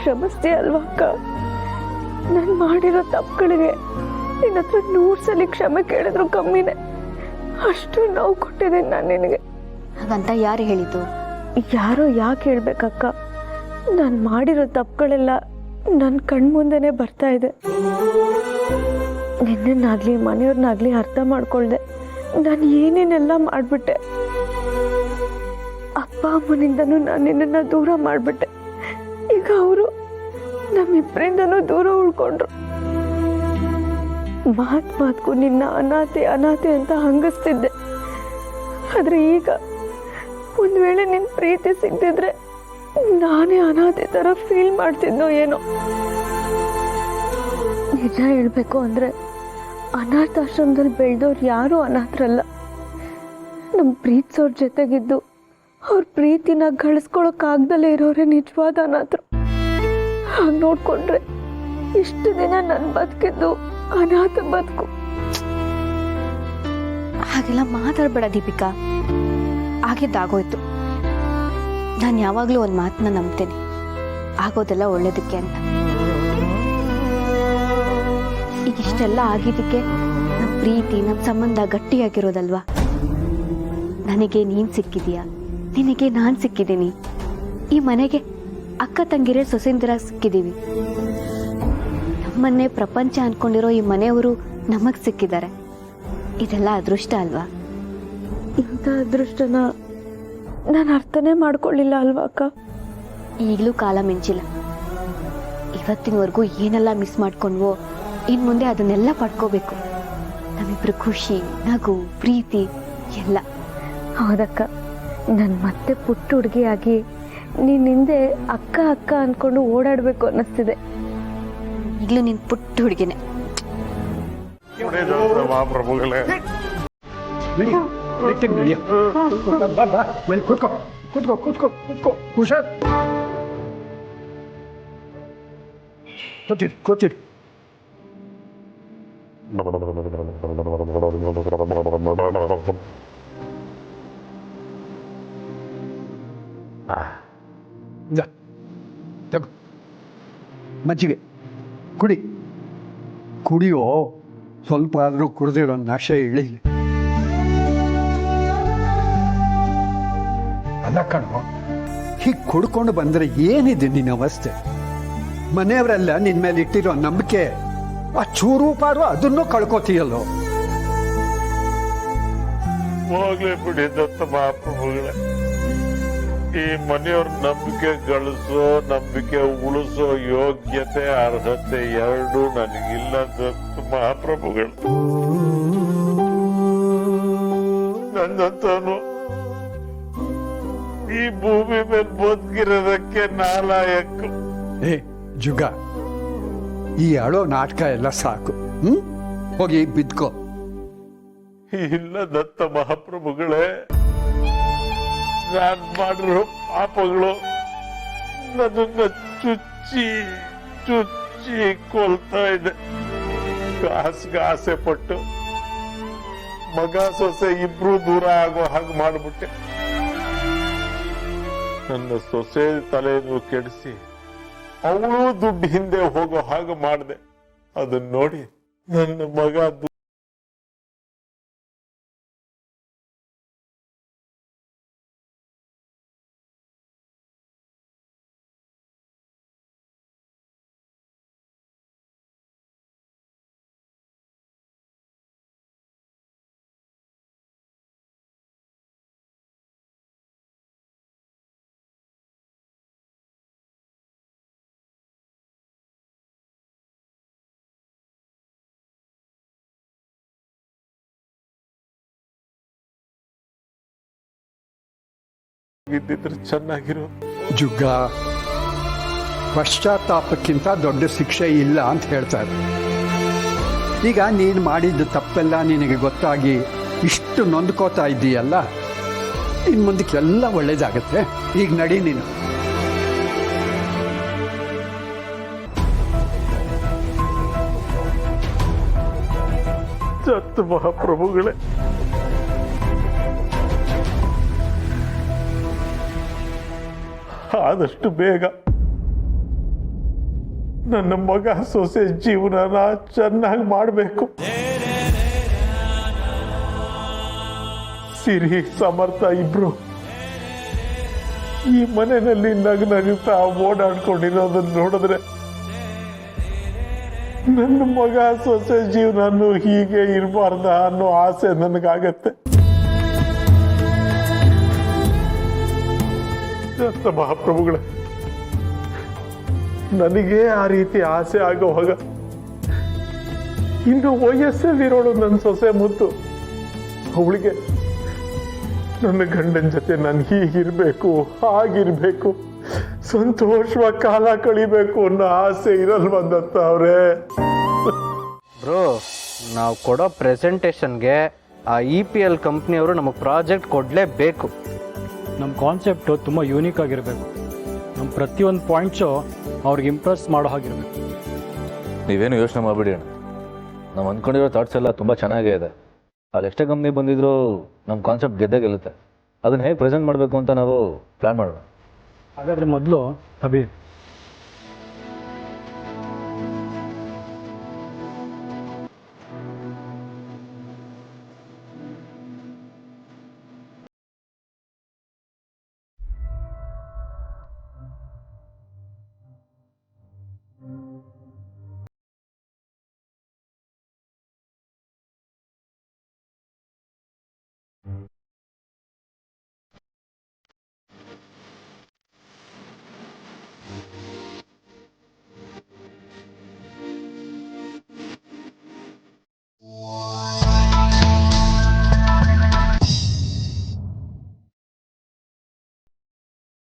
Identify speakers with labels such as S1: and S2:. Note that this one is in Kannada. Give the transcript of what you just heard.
S1: ಕ್ಷಮಿಸ್ತೀಯ ಅಲ್ವಾ ಅಕ್ಕ? ನಾನು ಮಾಡಿರೋ ತಪ್ಪುಗಳಿಗೆ ನಿನ್ನ ಹತ್ರ 100 ಸಲ ಕ್ಷಮೆ ಕೇಳಿದ್ರು ಕಮ್ಮಿನೇ. ಅಷ್ಟು ನೋವು ಕೊಟ್ಟಿದ್ದೀನಿ ನಾನು ನಿನಗೆ.
S2: ಹಾಗಂತ ಯಾರು ಹೇಳಿದ್ದು?
S1: ಯಾರೋ ಯಾಕೆ ಹೇಳ್ಬೇಕಕ್ಕ? ನಾನು ಮಾಡಿರೋ ತಪ್ಪುಗಳೆಲ್ಲ ನನ್ನ ಕಣ್ಮುಂದೆನೇ ಬರ್ತಾ ಇದೆ. ನಿನ್ನನ್ನಾಗ್ಲಿ ಮನೆಯವ್ರನ್ನಾಗ್ಲಿ ಅರ್ಥ ಮಾಡ್ಕೊಳ್ದೆ ನಾನು ಏನೇನೆಲ್ಲ ಮಾಡಿಬಿಟ್ಟೆ. ಅಪ್ಪ ಅಮ್ಮನಿಂದನೂ ನಾನು ನಿನ್ನನ್ನು ದೂರ ಮಾಡಿಬಿಟ್ಟೆ. ಈಗ ಅವರು ನಮ್ಮಿಬ್ಬರಿಂದನೂ ದೂರ ಉಳ್ಕೊಂಡ್ರು. ಮಾತ್ಗೂ ನಿನ್ನ ಅನಾಥೆ ಅನಾಥೆ ಅಂತ ಹಂಗಿಸ್ತಿದ್ದೆ. ಆದ್ರೆ ಈಗ ಒಂದ್ ವೇಳೆ ನಿನ್ ಪ್ರೀತಿ ಸಿಗ್ತಿದ್ರೆ ನಾನೇ ಅನಾಥೆ ತರ ಫೀಲ್ ಮಾಡ್ತಿದ್ನೋ ಏನೋ. ನಿಜ ಹೇಳ್ಬೇಕು ಅಂದ್ರೆ ಅನಾಥಾಶ್ರಮದಲ್ಲಿ ಬೆಳೆದವ್ರು ಯಾರೂ ಅನಾಥರಲ್ಲ. ನಮ್ ಪ್ರೀತಿಸೋರ್ ಜೊತೆಗಿದ್ದು ಅವ್ರ ಪ್ರೀತಿನ ಗಳಿಸ್ಕೊಳಕ್ಕಾಗ್ದಲೇ ಇರೋರೇ ನಿಜವಾದ ಅನಾಥರು. ಹಾಗೆ ನೋಡ್ಕೊಂಡ್ರೆ ಇಷ್ಟು ದಿನ ನನ್ ಬದುಕಿದ್ದು ಅನಾಥ ಬದುಕು.
S2: ಹಾಗೆಲ್ಲ ಮಾತಾಡ್ಬೇಡ ದೀಪಿಕಾ. ಆಗಿದ್ದಾಗೋಯ್ತು. ನಾನು ಯಾವಾಗ್ಲೂ ಒಂದು ಮಾತನ್ನ ನಂಬ್ತೇನೆ, ಆಗೋದೆಲ್ಲ ಒಳ್ಳೇದಕ್ಕೆ ಅಂತ. ಈಗ ಇಷ್ಟೆಲ್ಲ ಆಗಿದ್ದಕ್ಕೆ ನಮ್ಮ ಪ್ರೀತಿ ನಮ್ಮ ಸಂಬಂಧ ಗಟ್ಟಿಯಾಗಿರೋದಲ್ವಾ? ನನಗೆ ನೀನ್ ಸಿಕ್ಕಿದೀಯಾ, ನಿನಗೆ ನಾನು ಸಿಕ್ಕಿದ್ದೀನಿ. ಈ ಮನೆಗೆ ಅಕ್ಕ ತಂಗಿರೇ ಸೊಸೆಂದಿರ ಸಿಕ್ಕಿದ್ದೀವಿ. ನಮ್ಮನ್ನೇ ಪ್ರಪಂಚ ಅನ್ಕೊಂಡಿರೋ ಈ ಮನೆಯವರು ನಮಗ್ ಸಿಕ್ಕಿದ್ದಾರೆ. ಇದೆಲ್ಲ ಅದೃಷ್ಟ ಅಲ್ವಾ?
S1: ಇಂಥ ಅದೃಷ್ಟನ ನಾನು ಅರ್ಥನೇ ಮಾಡ್ಕೊಳ್ಳಿಲ್ಲ ಅಲ್ವಾ ಅಕ್ಕ?
S2: ಈಗಲೂ ಕಾಲ ಮಿಂಚಿಲ್ಲ. ಇವತ್ತಿನವರೆಗೂ ಏನೆಲ್ಲ ಮಿಸ್ ಮಾಡ್ಕೊಂಡ್ವೋ ಇನ್ ಮುಂದೆ ಅದನ್ನೆಲ್ಲ ಪಡ್ಕೋಬೇಕು. ನಮ್ಮಿಬ್ರು ಖುಷಿ, ನಗು, ಪ್ರೀತಿ ಎಲ್ಲ.
S1: ಹೌದಕ್ಕ, ನಾನು ಮತ್ತೆ ಪುಟ್ಟ ಹುಡುಗಿಯಾಗಿ ನಿನ್ನ ಹಿಂದೆ ಅಕ್ಕ ಅಕ್ಕ ಅನ್ಕೊಂಡು ಓಡಾಡ್ಬೇಕು ಅನ್ನಿಸ್ತಿದೆ.
S2: ಈಗಲೂ ನಿನ್ ಪುಟ್ಟ ಹುಡುಗಿನೇ.
S3: ಮಹಾಪ್ರಭುಗಳೇ,
S4: ಕೂತ್ಕೋ ಕೂತ್ಕೋ ಕೂತ್ಕೋ ಕೂತ್ಕೋ ಹುಷಾರ್. ಕೂತಿರಿ ಕೂತಿರಿ. ತಗೋ ಮಜ್ಜಿಗೆ ಕುಡಿ. ಕುಡಿಯೋ, ಸ್ವಲ್ಪ ಆದರೂ ಕುಡಿದಿರೋ ನಶೆ ಇಳಿಲಿ. ಅಲ್ಲ ಕಣೋ, ಹೀಗೆ ಕುಡ್ಕೊಂಡು ಬಂದರೆ ಏನಿದೆ ನಿನ್ನ ಅವಸ್ಥೆ? ಮನೆಯವರೆಲ್ಲ ನಿನ್ನ ಮೇಲೆ ಇಟ್ಟಿರೋ ನಂಬಿಕೆ ಆ ಚೂರು ಪಾರು ಅದನ್ನು ಕಳ್ಕೊತೀಯಲ್ಲೋ.
S3: ಹೋಗ್ಲಿ ಬಿಡಿ ದತ್ತ ಮಹಾಪ್ರಭುಗಳೇ. ಈ ಮನೆಯವ್ರ ನಂಬಿಕೆ ಗಳಿಸೋ, ನಂಬಿಕೆ ಉಳಿಸೋ ಯೋಗ್ಯತೆ ಅರ್ಹತೆ ಎರಡೂ ನನಗಿಲ್ಲ ದತ್ತ ಮಹಾಪ್ರಭುಗಳು. ನನ್ನಂತನು ಈ ಭೂಮಿ ಮೇಲೆ ಬದುಕಿರೋದಕ್ಕೆ ನಾಲಾಯಕ್ಕು.
S4: ಏ ಜುಗ, ಈ ಅಳೋ ನಾಟಕ ಎಲ್ಲ ಸಾಕು. ಹೋಗಿ ಬಿದ್ಕೋ.
S3: ಇಲ್ಲ ದತ್ತ ಮಹಾಪ್ರಭುಗಳೇ, ನಾನ್ ಮಾಡಿರೋ ಪಾಪಗಳು ನನ್ನನ್ನ ಚುಚ್ಚಿ ಚುಚ್ಚಿ ಕೊಲ್ತಾ ಇದೆ. ಕಾಸ್ಗೆ ಆಸೆ ಪಟ್ಟು ಮಗ ಸೊಸೆ ಇಬ್ರು ದೂರ ಆಗೋ ಹಾಗೆ ಮಾಡ್ಬಿಟ್ಟೆ. ನನ್ನ ಸೊಸೆ ತಲೆಯನ್ನು ಕೆಡಿಸಿ ಅವಳು ದುಡ್ಡು ಹಿಂದೆ ಹೋಗೋ ಹಾಗೆ ಮಾಡಿದೆ. ಅದನ್ನ ನೋಡಿ ನನ್ನ ಮಗ ಇದ್ದಿದ್ರೆ ಚೆನ್ನಾಗಿರೋ.
S4: ಜುಗ್ಗ, ಪಶ್ಚಾತ್ತಾಪಕ್ಕಿಂತ ದೊಡ್ಡ ಶಿಕ್ಷೆ ಇಲ್ಲ ಅಂತ ಹೇಳ್ತಾರೆ. ಈಗ ನೀನು ಮಾಡಿದ ತಪ್ಪೆಲ್ಲ ನಿನಗೆ ಗೊತ್ತಾಗಿ ಇಷ್ಟು ನೊಂದ್ಕೋತಾ ಇದ್ದೀಯಲ್ಲ, ಇನ್ನು ಮುಂದಕ್ಕೆಲ್ಲ ಒಳ್ಳೇದಾಗತ್ತೆ. ಈಗ ನಡಿ ನೀನು.
S3: ದತ್ತ ಮಹಾಪ್ರಭುಗಳೇ, ಆದಷ್ಟು ಬೇಗ ನನ್ನ ಮಗ ಸೊಸೆ ಜೀವನನ ಚೆನ್ನಾಗಿ ಮಾಡಬೇಕು. ಸಿರಿ ಸಮರ್ಥ ಇಬ್ರು ಈ ಮನೆಯಲ್ಲಿ ನಗುತ್ತಾ ಓಡಾಡ್ಕೊಂಡಿರೋದನ್ನ ನೋಡಿದ್ರೆ ನನ್ನ ಮಗ ಸೊಸೆ ಜೀವನನು ಹೀಗೆ ಇರಬಾರ್ದ ಅನ್ನೋ ಆಸೆ ನನಗಾಗತ್ತೆ. ಮಹಾಪ್ರಭುಗಳೇ, ನನಗೆ ಆ ರೀತಿ ಆಸೆ ಆಗೋವಾಗ ಇನ್ನು ವಯಸ್ಸಲ್ಲಿರೋಳು ನನ್ನ ಸೊಸೆ ಮುದ್ದು, ಅವಳಿಗೆ ನನ್ನ ಗಂಡನ ಜೊತೆ ನಾನು ಹೀಗಿರ್ಬೇಕು ಹಾಗಿರ್ಬೇಕು ಸಂತೋಷವಾಗಿ ಕಾಲ ಕಳಿಬೇಕು ಅನ್ನೋ ಆಸೆ ಇರಲ್ವಂದತ್ತ ಅವ್ರೆ.
S5: ಬ್ರೋ, ನಾವು ಕೊಡೋ ಪ್ರೆಸೆಂಟೇಷನ್ಗೆ ಆ EPL ಕಂಪ್ನಿಯವರು ನಮಗೆ ಪ್ರಾಜೆಕ್ಟ್ ಕೊಡಲೇಬೇಕು.
S6: ನಮ್ಮ ಕಾನ್ಸೆಪ್ಟು ತುಂಬ ಯೂನಿಕ್ ಆಗಿರಬೇಕು. ನಮ್ಮ ಪ್ರತಿಯೊಂದು ಪಾಯಿಂಟ್ಸು ಅವ್ರಿಗೆ ಇಂಪ್ರೆಸ್ ಮಾಡೋ ಹಾಗಿರಬೇಕು.
S7: ನೀವೇನು ಯೋಚನೆ ಮಾಡಬೇಡಿ ಅಣ್ಣ, ನಾವು ಅಂದ್ಕೊಂಡಿರೋ ಥಾಟ್ಸ್ ಎಲ್ಲ ತುಂಬ ಚೆನ್ನಾಗೇ ಇದೆ. ಅಲ್ಲಿ ಎಷ್ಟೇ ಕಂಪ್ನಿ ಬಂದಿದ್ರು ನಮ್ಮ ಕಾನ್ಸೆಪ್ಟ್ ಗೆದ್ದೇ ಗೆಲ್ಲುತ್ತೆ. ಅದನ್ನು ಹೇಗೆ ಪ್ರೆಸೆಂಟ್ ಮಾಡಬೇಕು ಅಂತ ನಾವು ಪ್ಲ್ಯಾನ್ ಮಾಡೋಣ.
S6: ಹಾಗಾದರೆ ಮೊದಲು ಅಭಿ